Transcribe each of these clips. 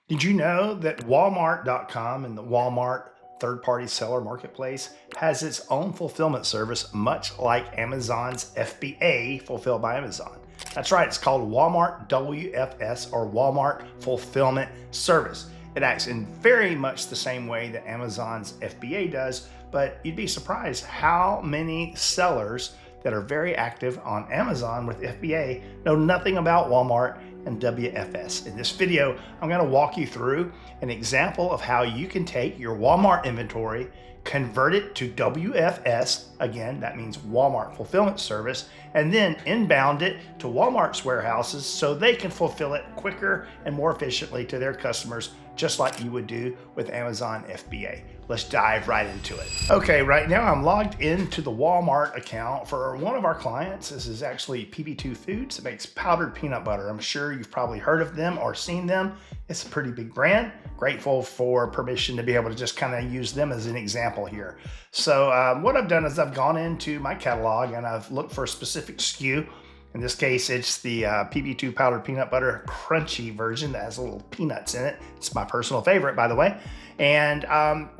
Did you know that Walmart.com and the Walmart third-party seller marketplace has its own fulfillment service, much like Amazon's FBA, Fulfilled by Amazon? That's right, it's called Walmart WFS, or Walmart Fulfillment Service. It acts in very much the same way that Amazon's FBA does, but you'd be surprised how many sellers that are very active on Amazon with FBA know nothing about Walmart and WFS. In this video, I'm going to walk you through an example of how you can take your Walmart inventory, convert it to WFS, again, that means Walmart Fulfillment Service, and then inbound it to Walmart's warehouses so they can fulfill it quicker and more efficiently to their customers, just like you would do with Amazon FBA. Let's dive right into it. Okay, right now I'm logged into the Walmart account for one of our clients. This is actually PB2 Foods. It makes powdered peanut butter. I'm sure you've probably heard of them or seen them. It's a pretty big brand. Grateful for permission to be able to just kind of use them as an example here. So what I've done is I've gone into my catalog and I've looked for a specific SKU. In this case, it's the PB2 powdered peanut butter crunchy version that has little peanuts in it. It's my personal favorite, by the way. And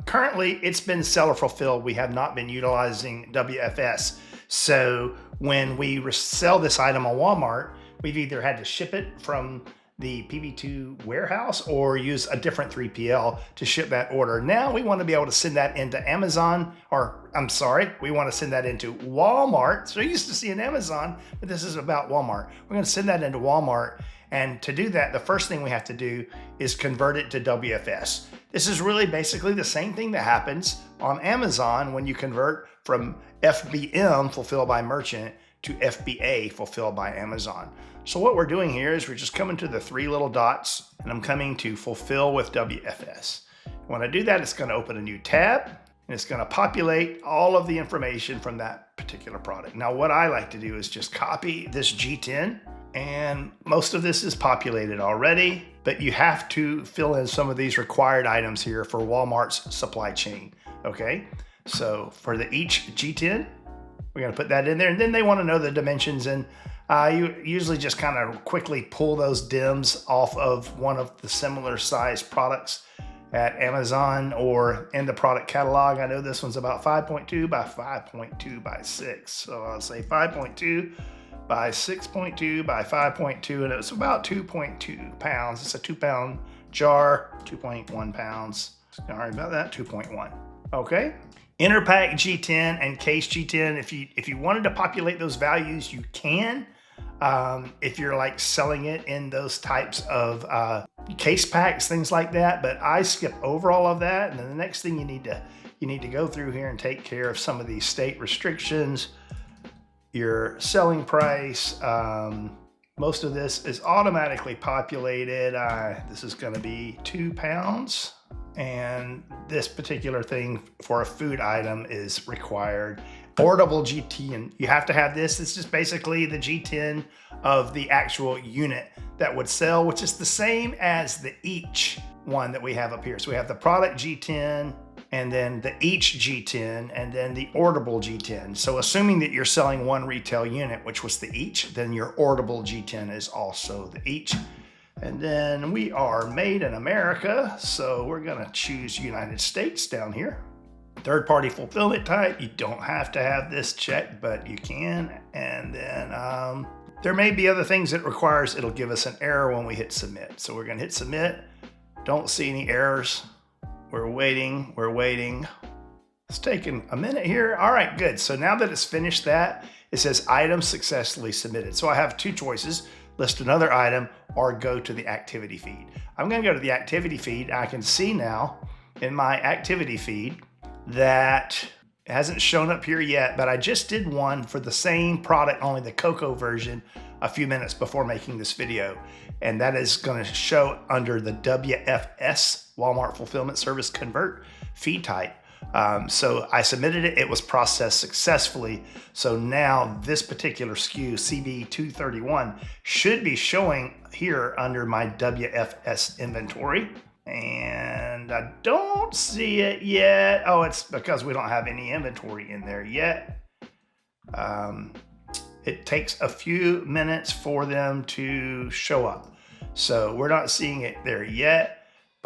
currently, it's been seller fulfilled. We have not been utilizing WFS. So when we sell this item on Walmart, we've either had to ship it from the PB2 warehouse or use a different 3PL to ship that order. Now we want to be able to send that into Amazon, or I'm sorry, we want to send that into Walmart. So you're used to seeing Amazon, but this is about Walmart. We're going to send that into Walmart. And to do that, the first thing we have to do is convert it to WFS. This is really basically the same thing that happens on Amazon when you convert from FBM, Fulfilled by Merchant, to FBA, Fulfilled by Amazon. So what we're doing here is we're just coming to the three little dots and I'm coming to Fulfill with WFS. When I do that, it's going to open a new tab and it's going to populate all of the information from that particular product. Now, what I like to do is just copy this G10, and most of this is populated already, but you have to fill in some of these required items here for Walmart's supply chain. Okay, so for each G10, we're going to put that in there, and then they want to know the dimensions, and you usually just kind of quickly pull those DIMs off of one of the similar sized products at Amazon or in the product catalog. I know this one's about 5.2 by 5.2 by 6, so I'll say 5.2 by 6.2 by 5.2, and it's about 2.2 pounds. It's a 2-pound jar, 2.1 pounds. Sorry about that, 2.1. Okay. Inner pack G10 and case G10. If you wanted to populate those values, you can. If you're like selling it in those types of case packs, things like that. But I skip over all of that, and then the next thing you need to go through here and take care of some of these state restrictions. Your selling price. Most of this is automatically populated. This is going to be 2 pounds. And this particular thing for a food item is required. Portable G10, you have to have this. This is basically the G10 of the actual unit that would sell, which is the same as the each one that we have up here. So we have the product G10, and then the each G10, and then the orderable G10. So assuming that you're selling one retail unit, which was the each, then your orderable G10 is also the each. And then we are made in America, so we're gonna choose United States down here. Third-party fulfillment type, you don't have to have this checked, but you can. And then there may be other things it requires. It'll give us an error when we hit submit. So we're gonna hit submit. Don't see any errors. We're waiting. It's taking a minute here. All right, good. So now that it's finished that, it says item successfully submitted. So I have two choices: list another item or go to the activity feed. I'm gonna go to the activity feed. I can see now in my activity feed that it hasn't shown up here yet, but I just did one for the same product, only the cocoa version, a few minutes before making this video. And that is gonna show under the WFS, Walmart Fulfillment Service Convert feed type. So I submitted it, it was processed successfully. So now this particular SKU, CB231, should be showing here under my WFS inventory. And I don't see it yet. Oh, it's because we don't have any inventory in there yet. It takes a few minutes for them to show up. So we're not seeing it there yet.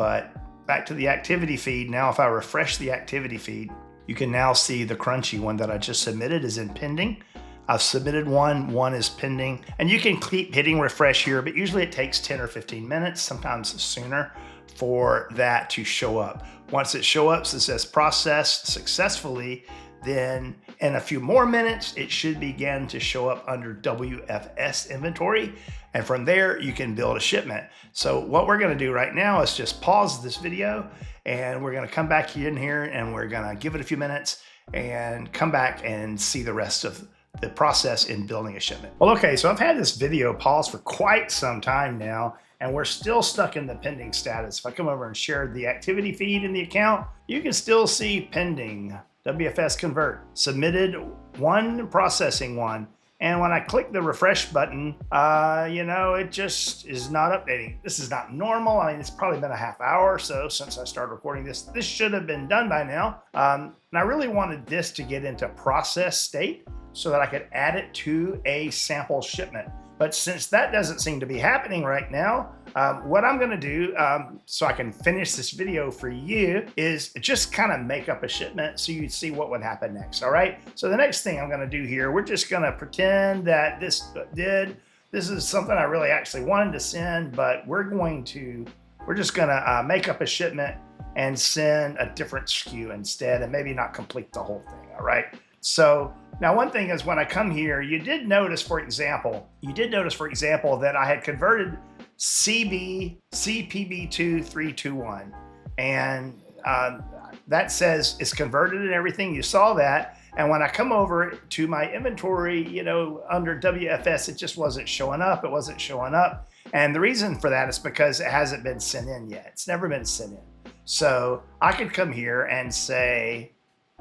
But back to the activity feed. Now, if I refresh the activity feed, you can now see the crunchy one that I just submitted is in pending. I've submitted one is pending, and you can keep hitting refresh here, but usually it takes 10 or 15 minutes, sometimes sooner, for that to show up. Once it shows up, it says processed successfully, then in a few more minutes, it should begin to show up under WFS inventory. And from there, you can build a shipment. So what we're gonna do right now is just pause this video, and we're gonna come back in here and we're gonna give it a few minutes and come back and see the rest of the process in building a shipment. Well, okay, so I've had this video paused for quite some time now, and we're still stuck in the pending status. If I come over and share the activity feed in the account, you can still see pending, WFS convert, submitted one, processing one. And when I click the refresh button, it just is not updating. This is not normal. I mean, it's probably been a half hour or so since I started recording this. This should have been done by now. And I really wanted this to get into process state so that I could add it to a sample shipment. But since that doesn't seem to be happening right now, what I'm gonna do so I can finish this video for you is just kind of make up a shipment so you see what would happen next, all right? So the next thing I'm gonna do here, we're just gonna pretend that this is something I really actually wanted to send, but we're just gonna make up a shipment and send a different SKU instead, and maybe not complete the whole thing, all right? So now one thing is when I come here, you did notice, for example, that I had converted CPB2 321, and that says it's converted and everything. You saw that. And when I come over to my inventory, under WFS, it just wasn't showing up. It wasn't showing up. And the reason for that is because it hasn't been sent in yet. It's never been sent in. So I could come here and say,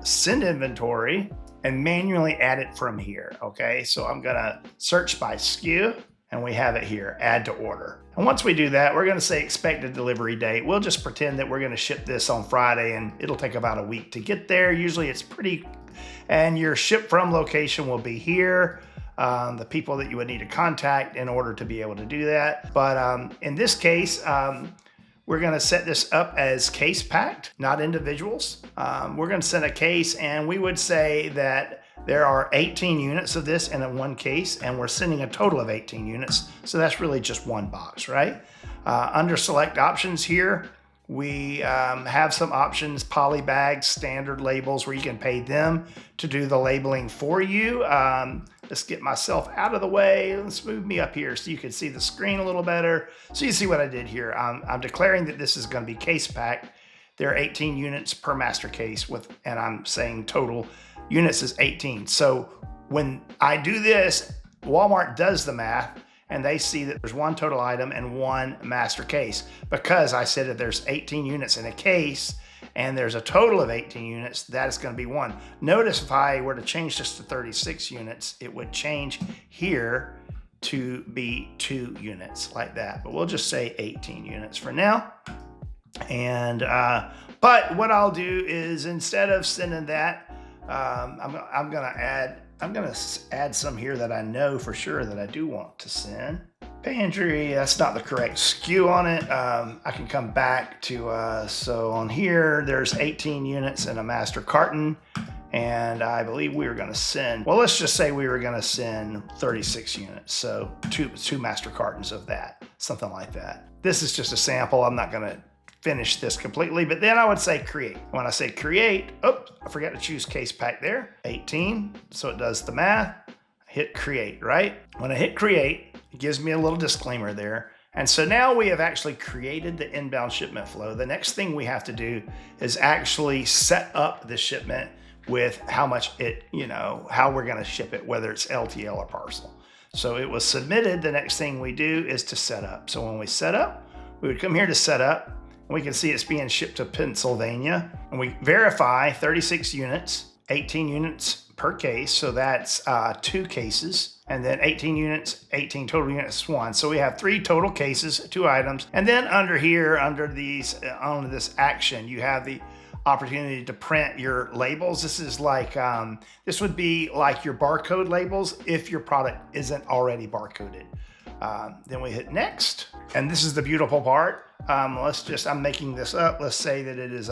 send inventory, and manually add it from here, okay? So I'm gonna search by SKU, and we have it here, add to order. And once we do that, we're gonna say expected delivery date. We'll just pretend that we're gonna ship this on Friday, and it'll take about a week to get there. Usually it's and your ship from location will be here. The people that you would need to contact in order to be able to do that. But in this case, we're gonna set this up as case packed, not individuals. We're gonna send a case, and we would say that there are 18 units of this in one case, and we're sending a total of 18 units. So that's really just one box, right? Under select options here, we have some options, poly bags, standard labels, where you can pay them to do the labeling for you. Let's get myself out of the way. Let's move me up here so you can see the screen a little better. So you see what I did here. I'm declaring that this is going to be case packed. There are 18 units per master case and I'm saying total units is 18. So when I do this, Walmart does the math, and they see that there's one total item and one master case. Because I said that there's 18 units in a case and there's a total of 18 units, that is going to be one. Notice if I were to change this to 36 units, it would change here to be 2 units like that. But we'll just say 18 units for now. And but what I'll do is, instead of sending that, I'm gonna add some here that I know for sure that I do want to send. Pantry, that's not the correct SKU on it. I can come back to, so on here, there's 18 units in a master carton, and I believe we were gonna send, well, let's just say we were gonna send 36 units. So two master cartons of that, something like that. This is just a sample. I'm not gonna finish this completely, but then I would say create. When I say create, oops, I forgot to choose case pack there, 18, so it does the math. Hit create, right? When I hit create, it gives me a little disclaimer there. And so now we have actually created the inbound shipment flow. The next thing we have to do is actually set up the shipment with how much it, how we're gonna ship it, whether it's LTL or parcel. So it was submitted. The next thing we do is to set up. So when we set up, we would come here to set up. We can see it's being shipped to Pennsylvania, and we verify 36 units, 18 units per case. So that's 2 cases, and then 18 units, 18 total units, 1. So we have 3 total cases, 2 items. And then under here, under this action, you have the opportunity to print your labels. This is like, this would be like your barcode labels if your product isn't already barcoded. Then we hit next. And this is the beautiful part. I'm making this up. Let's say that it is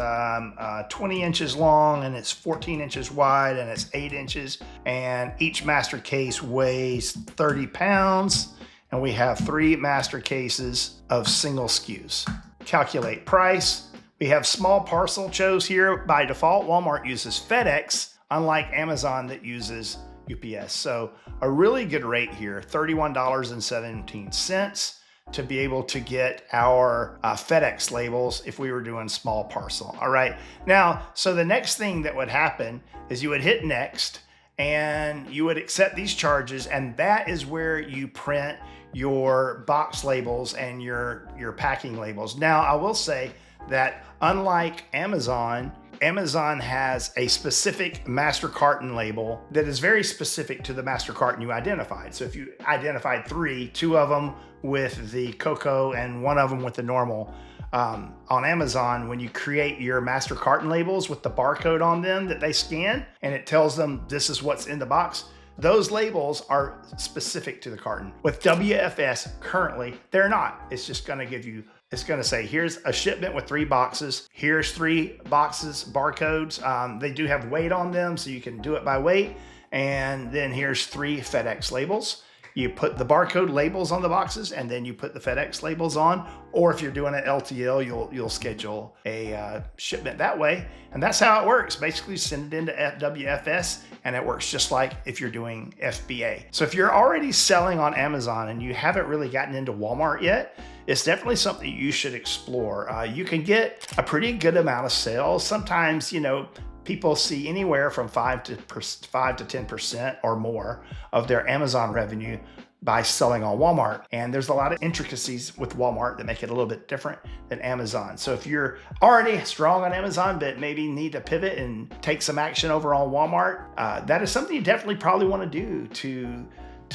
20 inches long and it's 14 inches wide and it's 8 inches. And each master case weighs 30 pounds. And we have 3 master cases of single SKUs. Calculate price. We have small parcel chose here. By default, Walmart uses FedEx, unlike Amazon that uses UPS. So a really good rate here, $31.17 to be able to get our FedEx labels if we were doing small parcel. All right. Now, so the next thing that would happen is you would hit next and you would accept these charges. And that is where you print your box labels and your packing labels. Now, I will say that unlike Amazon has a specific master carton label that is very specific to the master carton you identified. So if you identified 3, 2 of them with the cocoa and 1 of them with the normal, on Amazon, when you create your master carton labels with the barcode on them that they scan and it tells them this is what's in the box, those labels are specific to the carton. With WFS currently, they're not. It's just gonna give you, it's gonna say, here's a shipment with 3 boxes. Here's 3 boxes, barcodes. They do have weight on them, so you can do it by weight. And then here's 3 FedEx labels. You put the barcode labels on the boxes and then you put the FedEx labels on. Or if you're doing an LTL, you'll schedule a shipment that way. And that's how it works. Basically send it into WFS and it works just like if you're doing FBA. So if you're already selling on Amazon and you haven't really gotten into Walmart yet, it's definitely something you should explore. You can get a pretty good amount of sales. Sometimes, you know, people see anywhere from 5 to 10% or more of their Amazon revenue by selling on Walmart. And there's a lot of intricacies with Walmart that make it a little bit different than Amazon. So if you're already strong on Amazon, but maybe need to pivot and take some action over on Walmart, that is something you definitely probably want to do to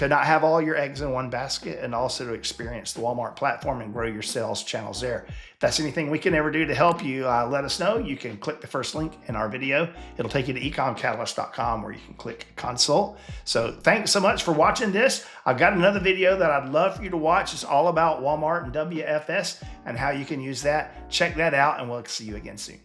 not have all your eggs in one basket and also to experience the Walmart platform and grow your sales channels there. If that's anything we can ever do to help you, let us know. You can click the first link in our video. It'll take you to ecomcatalyst.com where you can click consult. So thanks so much for watching this. I've got another video that I'd love for you to watch. It's all about Walmart and WFS and how you can use that. Check that out and we'll see you again soon.